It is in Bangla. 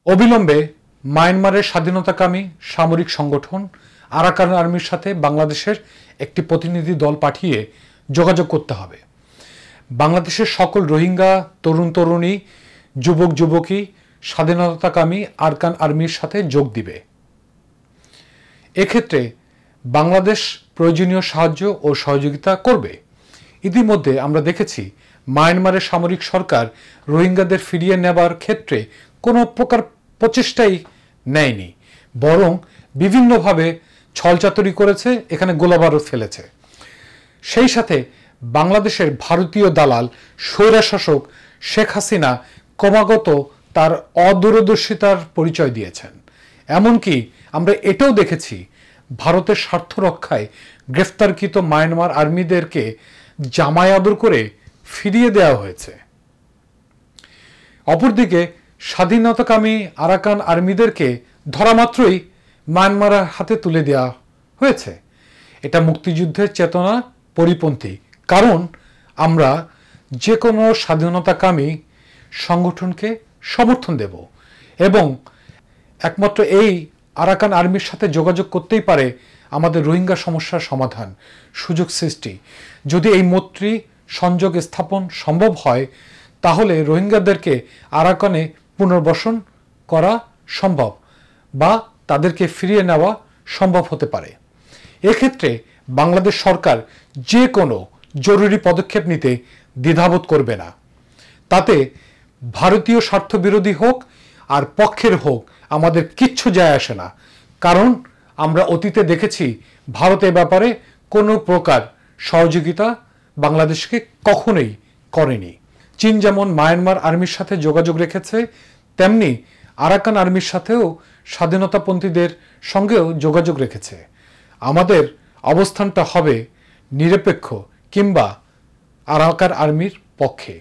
অবিলম্বে মায়ানমারের স্বাধীনতাকামী সামরিক সংগঠন আরাকান আর্মির সাথে বাংলাদেশের একটি প্রতিনিধি দল পাঠিয়ে যোগাযোগ করতে হবে। বাংলাদেশের সকল রোহিঙ্গা তরুণ তরুণী যুবক যুবতী স্বাধীনতাকামী আরাকান আর্মির সাথে যোগ দিবে। এক্ষেত্রে বাংলাদেশ প্রয়োজনীয় সাহায্য ও সহযোগিতা করবে। ইতিমধ্যে আমরা দেখেছি মায়ানমারের সামরিক সরকার রোহিঙ্গাদের ফিরিয়ে নেবার ক্ষেত্রে কোনো প্রকার প্রচেষ্টাই নেয়নি, বরং বিভিন্নভাবে ছলচাতুরি করেছে, এখানে গোলাবারুদ ফেলেছে। সেই সাথে বাংলাদেশের ভারতীয় দালাল স্বৈরশাসক শেখ হাসিনা ক্রমাগত তার অদূরদর্শিতার পরিচয় দিয়েছেন। এমনকি আমরা এটাও দেখেছি ভারতের স্বার্থ রক্ষায় গ্রেফতারকৃত মায়ানমার আর্মিদেরকে জামাই আদর করে ফিরিয়ে দেওয়া হয়েছে। অপরদিকে স্বাধীনতাকামী আরাকান আর্মিদেরকে ধরা মাত্রই মায়ানমারের হাতে তুলে দেওয়া হয়েছে। এটা মুক্তিযুদ্ধের চেতনা পরিপন্থী, কারণ আমরা যে কোনো স্বাধীনতাকামী সংগঠনকে সমর্থন দেব এবং একমাত্র এই আরাকান আর্মির সাথে যোগাযোগ করতেই পারে আমাদের রোহিঙ্গা সমস্যার সমাধান, সুযোগ সৃষ্টি। যদি এই মৈত্রী সংযোগ স্থাপন সম্ভব হয় তাহলে রোহিঙ্গাদেরকে আরাকানে পুনর্বাসন করা সম্ভব বা তাদেরকে ফিরিয়ে নেওয়া সম্ভব হতে পারে। এক্ষেত্রে বাংলাদেশ সরকার যে কোনো জরুরি পদক্ষেপ নিতে দ্বিধাবোধ করবে না। তাতে ভারতীয় স্বার্থবিরোধী হোক আর পক্ষের হোক আমাদের কিচ্ছু যায় আসে না, কারণ আমরা অতীতে দেখেছি ভারত এ ব্যাপারে কোনো প্রকার সহযোগিতা বাংলাদেশকে কখনোই করেনি। চীন যেমন মায়ানমার আর্মির সাথে যোগাযোগ রেখেছে, তেমনি আরাকান আর্মির সাথেও স্বাধীনতাপন্থীদের সঙ্গেও যোগাযোগ রেখেছে। আমাদের অবস্থানটা হবে নিরপেক্ষ কিংবা আরাকান আর্মির পক্ষে।